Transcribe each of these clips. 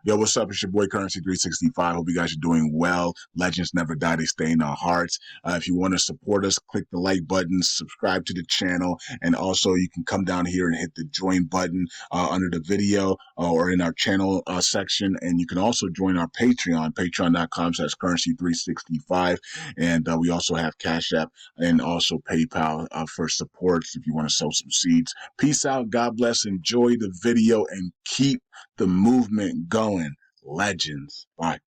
Yo, what's up? It's your boy Currency 365. Hope you guys are doing well. Legends never die, they stay in our hearts. If you want to support us, click the like button, subscribe to the channel, and also you can come down here and hit the join button under the video or in our channel section. And you can also join our Patreon, patreon.com/currency365. And we also have Cash App and also PayPal for supports if you want to sow some seeds. Peace out. God bless. Enjoy the video and keep the movement going. Legends. Bye.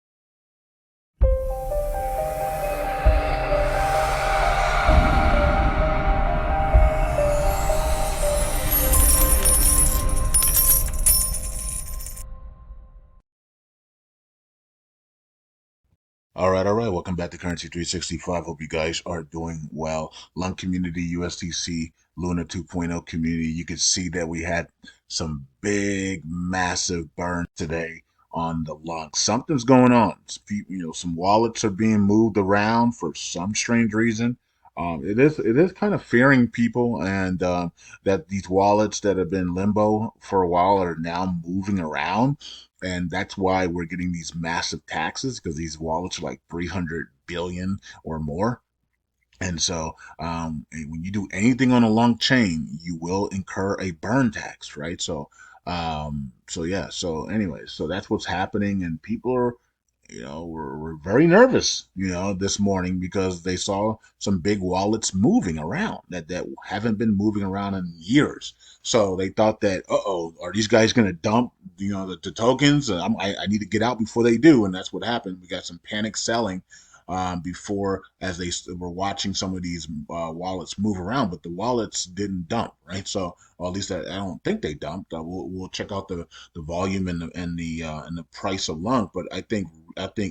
All right, all right. Welcome back to Currency 365. Hope you guys are doing well. LUNC community, USTC-LUNA 2.0 community. You can see that we had some big, massive burn today on the LUNC. Something's going on. Some wallets are being moved around for some strange reason. It is kind of fearing people, and that these wallets that have been limbo for a while are now moving around, and that's why we're getting these massive taxes because these wallets are like 300 billion or more. And so, when you do anything on a long chain, you will incur a burn tax, right? So yeah. So anyway, so that's what's happening, and people are, were very nervous, this morning because they saw some big wallets moving around that haven't been moving around in years. So they thought that, uh-oh, are these guys going to dump, the tokens? I need to get out before they do. And that's what happened. We got some panic selling before as they were watching some of these wallets move around, but the wallets didn't dump, right? So, or at least I don't think they dumped. We'll check out the volume and the price of LUNC, but I think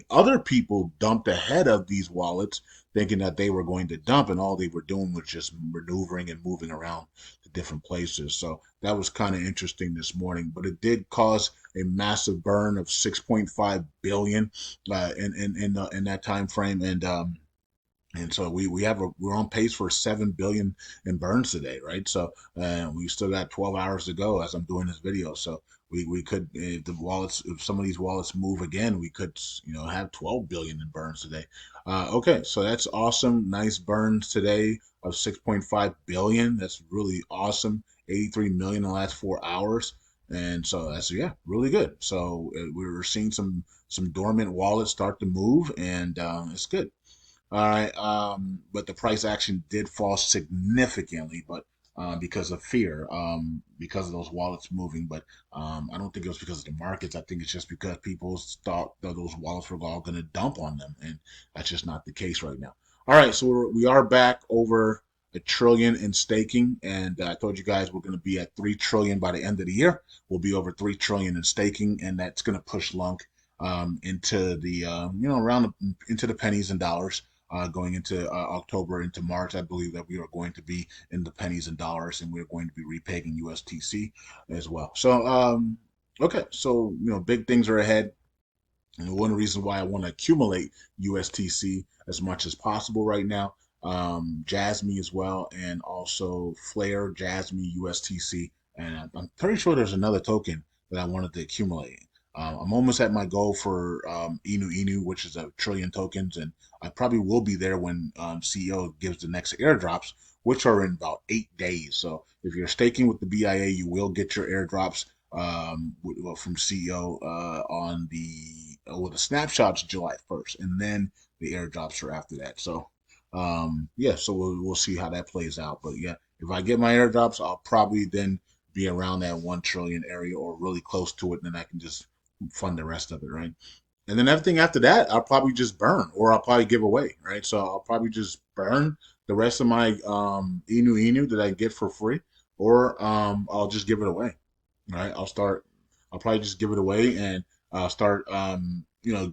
other people dumped ahead of these wallets, thinking that they were going to dump, and all they were doing was just maneuvering and moving around to different places. So that was kind of interesting this morning, but it did cause a massive burn of 6.5 billion in that time frame, and so we're on pace for 7 billion in burns today, right? So we still got 12 hours to go as I'm doing this video. So we could, if some of these wallets move again, we could have 12 billion in burns today. Okay, so that's awesome. Nice burns today of 6.5 billion. That's really awesome. 83 million in the last 4 hours. And so that's, yeah, really good. So we're seeing some dormant wallets start to move, and it's good. All right, but the price action did fall significantly, but because of fear, because of those wallets moving. But I don't think it was because of the markets. I think it's just because people thought that those wallets were all going to dump on them, and that's just not the case right now. All right, so we are back over a trillion in staking, and I told you guys we're going to be at 3 trillion by the end of the year. We'll be over 3 trillion in staking, and that's going to push LUNC into the around into the pennies and dollars going into October into March. I believe that we are going to be in the pennies and dollars, and we're going to be repegging USTC as well. So, okay, so big things are ahead. And one reason why I want to accumulate USTC as much as possible right now, Jasmy as well, and also Flare, Jasmy, USTC, and I'm pretty sure there's another token that I wanted to accumulate. I'm almost at my goal for Inu, which is a trillion tokens, and I probably will be there when CEO gives the next airdrops, which are in about 8 days. So if you're staking with the BIA, you will get your airdrops from CEO on the snapshots July 1st, and then the airdrops are after that. So yeah, so we'll see how that plays out. But yeah, if I get my airdrops, I'll probably then be around that 1 trillion area or really close to it, and then I can just fund the rest of it, right? And then everything after that, I'll probably just burn, or I'll probably give away, right? So I'll probably just burn the rest of my Inu that I get for free, or I'll just give it away, right? I'll probably just give it away and start,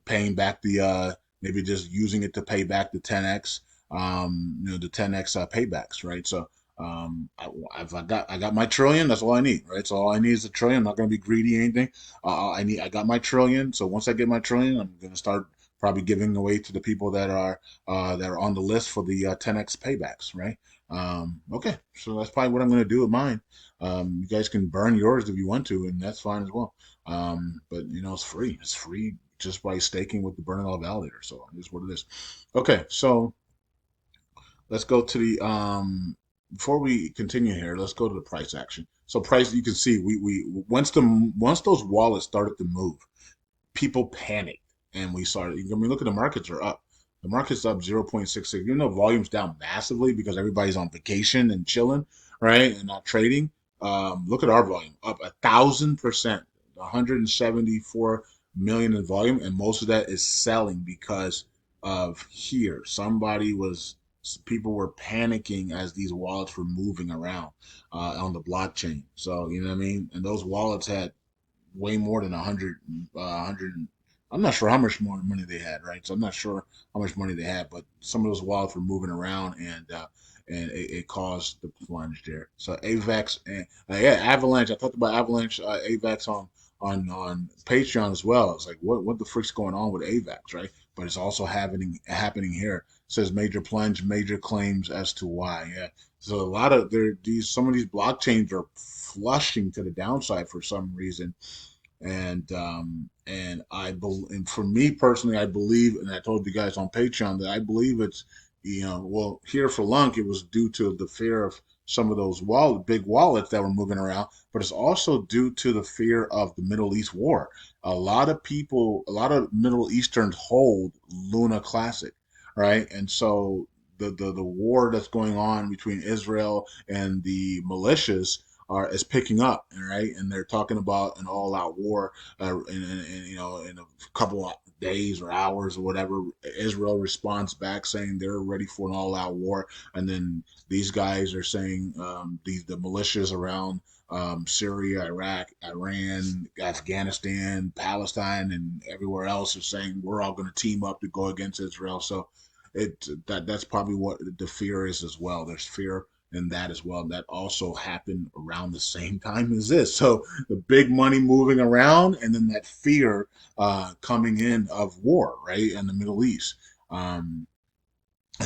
paying back maybe just using it to pay back the 10x, the 10x paybacks, right? So I got my trillion. That's all I need, right? So all I need is a trillion. I'm not going to be greedy or anything. I got my trillion. So once I get my trillion, I'm going to start probably giving away to the people that are on the list for the 10x paybacks, right? Okay, so that's probably what I'm going to do with mine. You guys can burn yours if you want to, and that's fine as well. But you know, it's free. It's free just by staking with the burn all validator. So it is what it is. Okay, so let's go to the before we continue here, let's go to the price action. So price, you can see we once those wallets started to move, people panicked and we started. I mean, look at the markets are up. The market's up 0.66. Even though volume's down massively because everybody's on vacation and chilling, right, and not trading. Look at our volume up 1,000%, 174 million in volume, and most of that is selling because of here. People were panicking as these wallets were moving around on the blockchain. So you know what I mean. And those wallets had way more than 100. I'm not sure how much more money they had, right? So I'm not sure how much money they had, but some of those wallets were moving around, and it caused the plunge there. So AVAX and yeah, Avalanche. I talked about Avalanche, AVAX on Patreon as well. It's like what the frick's going on with AVAX, right? But it's also happening here. It says major plunge, major claims as to why. Yeah. So a lot of some of these blockchains are flushing to the downside for some reason, and for me personally, I believe, and I told you guys on Patreon that I believe it's, well, here for LUNC it was due to the fear of some of those big wallets that were moving around, but it's also due to the fear of the Middle East war. A lot of Middle Easterns hold Luna Classic, right? And so the war that's going on between Israel and the militias is picking up, right? And they're talking about an all-out war, in a couple of days or hours or whatever. Israel responds back saying they're ready for an all-out war, and then these guys are saying the militias around Syria, Iraq, Iran, Afghanistan, Palestine, and everywhere else are saying we're all going to team up to go against Israel. So that's probably what the fear is as well. There's fear in that as well. That also happened around the same time as this. So the big money moving around, and then that fear coming in of war, right, in the Middle East. And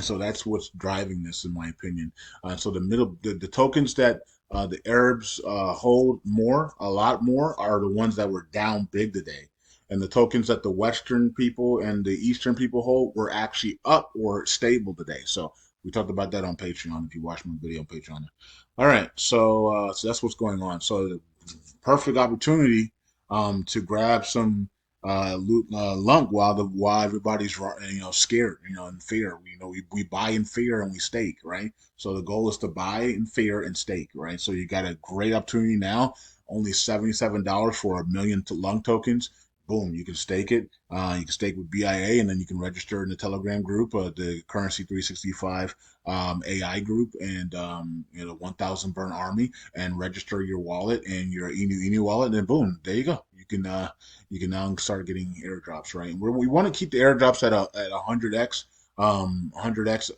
so that's what's driving this, in my opinion. So the tokens that the Arabs hold a lot more, are the ones that were down big today. And the tokens that the Western people and the Eastern people hold were actually up or stable today. So we talked about that on Patreon if you watch my video on Patreon. All right, so that's what's going on. So the perfect opportunity to grab some LUNC while everybody's scared, in fear. We buy in fear and we stake, right? So the goal is to buy in fear and stake, right? So you got a great opportunity now. Only $77 for 1 million LUNC tokens. Boom, you can stake it. You can stake with BIA, and then you can register in the Telegram group, the Currency 365 AI group, and 1,000 Burn Army, and register your wallet and your Inu wallet, and then boom, there you go. You can now start getting airdrops, right? And we want to keep the airdrops at 100x. 100x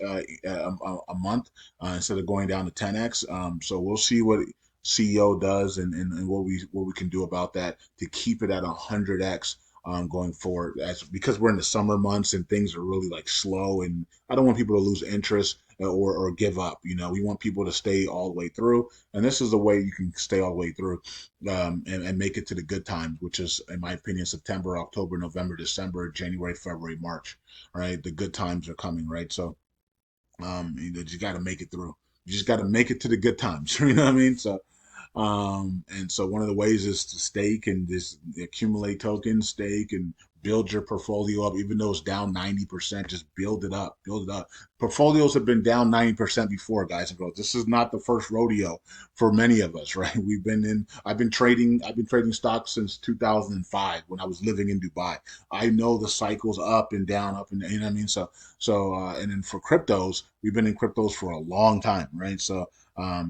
a month instead of going down to 10x. So we'll see what CEO does, and what we can do about that to keep it at 100x going forward. As because we're in the summer months and things are really like slow, and I don't want people to lose interest or give up. We want people to stay all the way through, and this is the way you can stay all the way through, and make it to the good times, which is, in my opinion, September, October, November, December, January, February, March. Right, the good times are coming. Right, so you just got to make it through. You just got to make it to the good times. You know what I mean? So and so one of the ways is to stake and just accumulate tokens, stake and build your portfolio up, even though it's down 90%, just build it up. Portfolios have been down 90% before, guys and girls. This is not the first rodeo for many of us, right? I've been trading stocks since 2005 when I was living in Dubai. I know the cycles up and you know what I mean? And then for cryptos, we've been in cryptos for a long time, right? So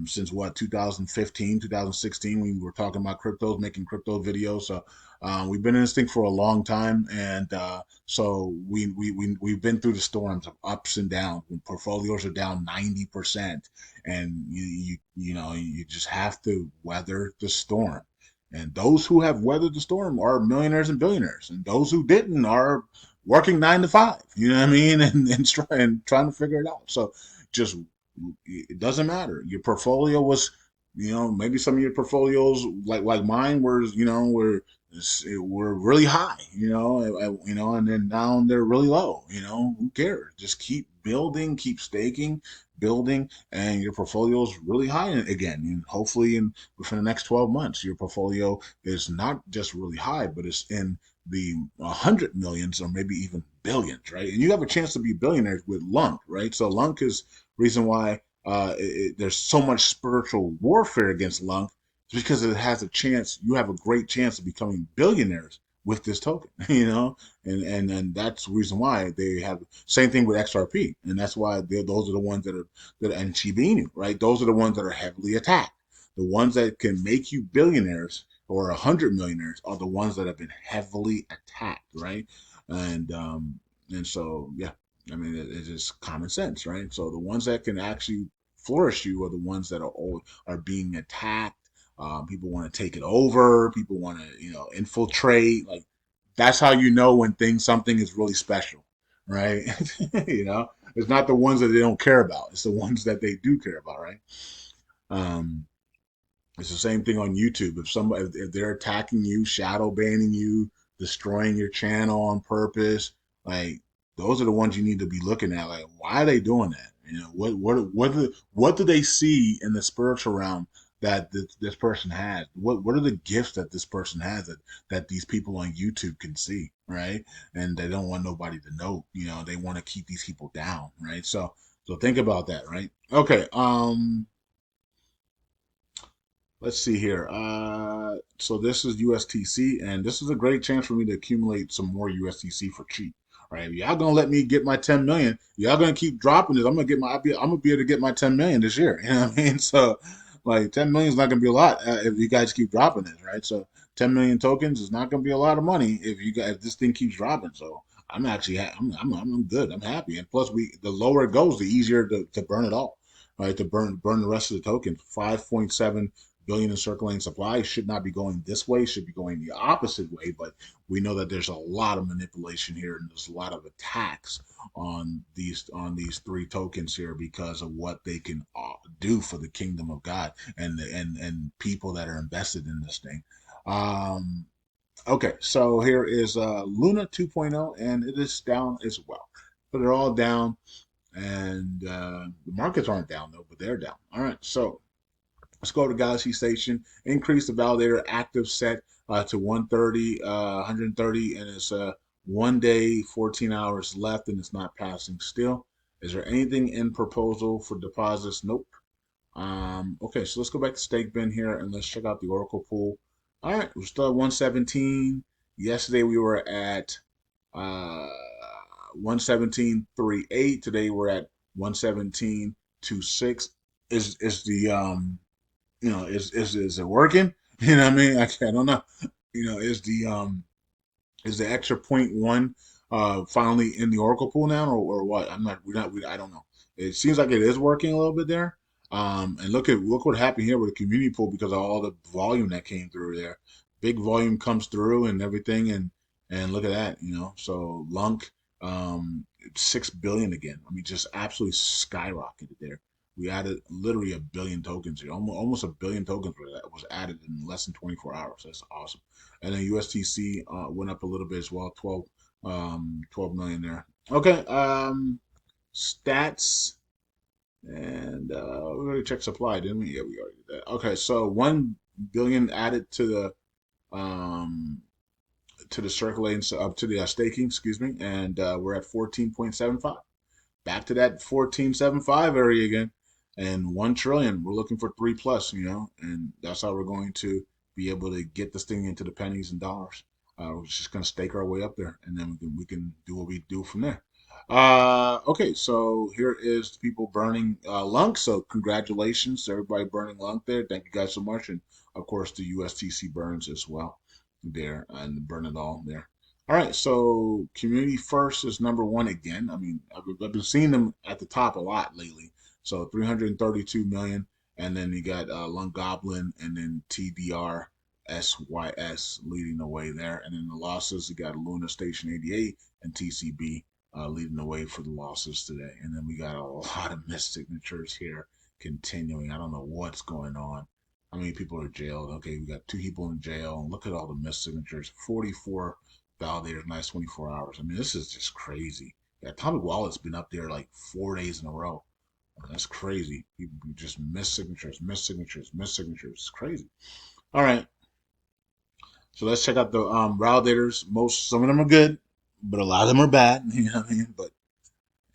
since what 2015 2016 we were talking about cryptos, making crypto videos. So we've been in this thing for a long time, and so we've been through the storms of ups and downs when portfolios are down 90%, and you just have to weather the storm. And those who have weathered the storm are millionaires and billionaires, and those who didn't are working 9 to 5. You know what I mean, and trying to figure it out. So just it doesn't matter. Your portfolio was, maybe some of your portfolios like mine were, were really high, and then now they're really low. Who cares? Just keep building, keep staking, building, and your portfolio is really high again. And hopefully, within the next 12 months, your portfolio is not just really high, but it's in the 100 millions or maybe even billions, right? And you have a chance to be billionaires with LUNC, right? So LUNC is reason why there's so much spiritual warfare against LUNC is because it has a chance. You have a great chance of becoming billionaires with this token, and that's the reason why they have same thing with XRP, and that's why those are the ones that and Chibinu, right? Those are the ones that are heavily attacked. The ones that can make you billionaires or 100 millionaires are the ones that have been heavily attacked, right? And so yeah, I mean it's just common sense, right? So the ones that can actually flourish you are the ones that are being attacked. People want to take it over. People want to infiltrate. Like that's how you know when something is really special, right? It's not the ones that they don't care about. It's the ones that they do care about, right? Um, it's the same thing on YouTube. If they're attacking you, shadow banning you, destroying your channel on purpose, like those are the ones you need to be looking at. Like, why are they doing that? What do they see in the spiritual realm that this person has? What are the gifts that this person has that these people on YouTube can see, right? And they don't want nobody to know. They want to keep these people down, right? So think about that, right? Okay. Let's see here. So this is USTC, and this is a great chance for me to accumulate some more USTC for cheap. Right? If y'all gonna let me get my 10 million. Y'all gonna keep dropping this. I'm gonna be able to get my 10 million this year. You know what I mean? So, like 10 million is not gonna be a lot if you guys keep dropping this, right? So 10 million tokens is not gonna be a lot of money if this thing keeps dropping. So I'm actually I'm good. I'm happy. And plus, the lower it goes, the easier to burn it all. Right? To burn the rest of the token. 5.7 billion in circulating supply should not be going this way, should be going the opposite way. But we know that there's a lot of manipulation here and there's a lot of attacks on these three tokens here because of what they can do for the kingdom of God and people that are invested in this thing. Um, okay, so here is Luna 2.0, and it is down as well. But they're all down, and the markets aren't down though, but they're down. All right, so let's go to Galaxy Station. Increase the validator active set to 130, 130, and it's 1 day, 14 hours left, and it's not passing still. Is there anything in proposal for deposits? Nope. Okay, so let's go back to stake bin here and let's check out the Oracle pool. All right, we're still at 117. Yesterday we were at uh, 117.38. Today we're at 117.26. Is the is it working? You know what I mean? I don't know. Is the extra point one finally in the Oracle pool now, or what? I don't know. It seems like it is working a little bit there. And look what happened here with the community pool because of all the volume that came through there. Big volume comes through and everything, and look at that, So LUNC, 6 billion again. I mean, just absolutely skyrocketed there. We added literally a billion tokens here, almost a billion tokens was added in less than 24 hours. That's awesome. And then USTC went up a little bit as well, 12 million there. Okay, stats, and we already checked supply, didn't we? Yeah, we already did that. Okay, so 1 billion added um, to the circulating, up to the staking, excuse me, and we're at 14.75. Back to that 14.75 area again, and 1 trillion. We're looking for three plus, and that's how we're going to be able to get this thing into the pennies and dollars. We're just gonna stake our way up there, and then we can do what we do from there. Okay, so here is people burning LUNC. So congratulations to everybody burning LUNC there. Thank you guys so much, and of course the USTC burns as well there and burn it all there. All right, so Community First is number one again. I mean, I've been seeing them at the top a lot lately. So 332 million, and then you got Lung Goblin, and then TDR SYS leading the way there. And then the losses, you got Luna Station 88 and TCB leading the way for the losses today. And then we got a lot of missed signatures here continuing. I don't know what's going on. How many people are jailed? Okay, we got 2 people in jail. And look at all the missed signatures. 44 validators in the last 24 hours. I mean, this is just crazy. Yeah, Atomic Wallet's been up there like 4 days in a row. That's crazy. People just miss signatures, miss signatures, miss signatures. It's crazy. All right. So let's check out the validators. Some of them are good, but a lot of them are bad. You know what I mean? But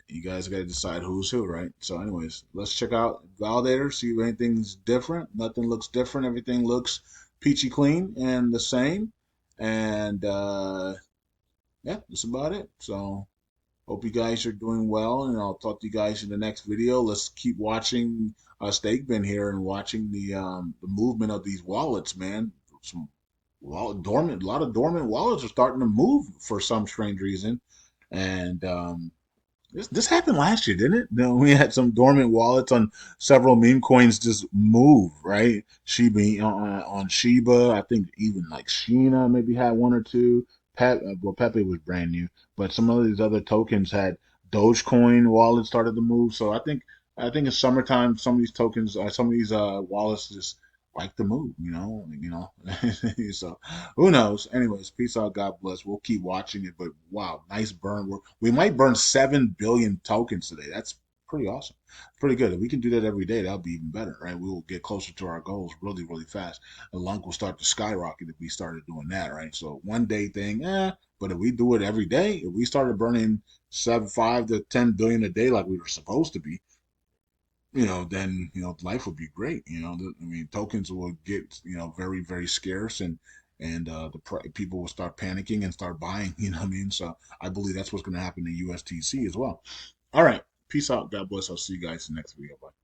you guys got to decide who's who, right? So, anyways, let's check out validators. See if anything's different. Nothing looks different. Everything looks peachy clean and the same. And yeah, that's about it. So, hope you guys are doing well, and I'll talk to you guys in the next video. Let's keep watching Stake Bin here and watching the movement of these wallets, man. Some a lot of dormant wallets are starting to move for some strange reason, and this happened last year, didn't it? No, we had some dormant wallets on several meme coins just move, right? Shiba on Shiba, I think even like Sheena maybe had one or two. Well, Pepe was brand new, but some of these other tokens had Dogecoin wallets started to move. So I think in summertime, some of these tokens, some of these wallets just like to move, so who knows? Anyways, peace out. God bless. We'll keep watching it. But wow, nice burn. We might burn 7 billion tokens today. That's pretty awesome. Pretty good. If we can do that every day, that'll be even better, right? We will get closer to our goals really, really fast. The LUNC will start to skyrocket if we started doing that, right? So 1 day thing, but if we do it every day, if we started burning 5 to 10 billion a day like we were supposed to be, then life would be great. I mean, tokens will get very very scarce, and people will start panicking and start buying. You know what I mean? So I believe that's what's going to happen to USTC as well. All right, peace out. God bless. I'll see you guys in the next video. Bye.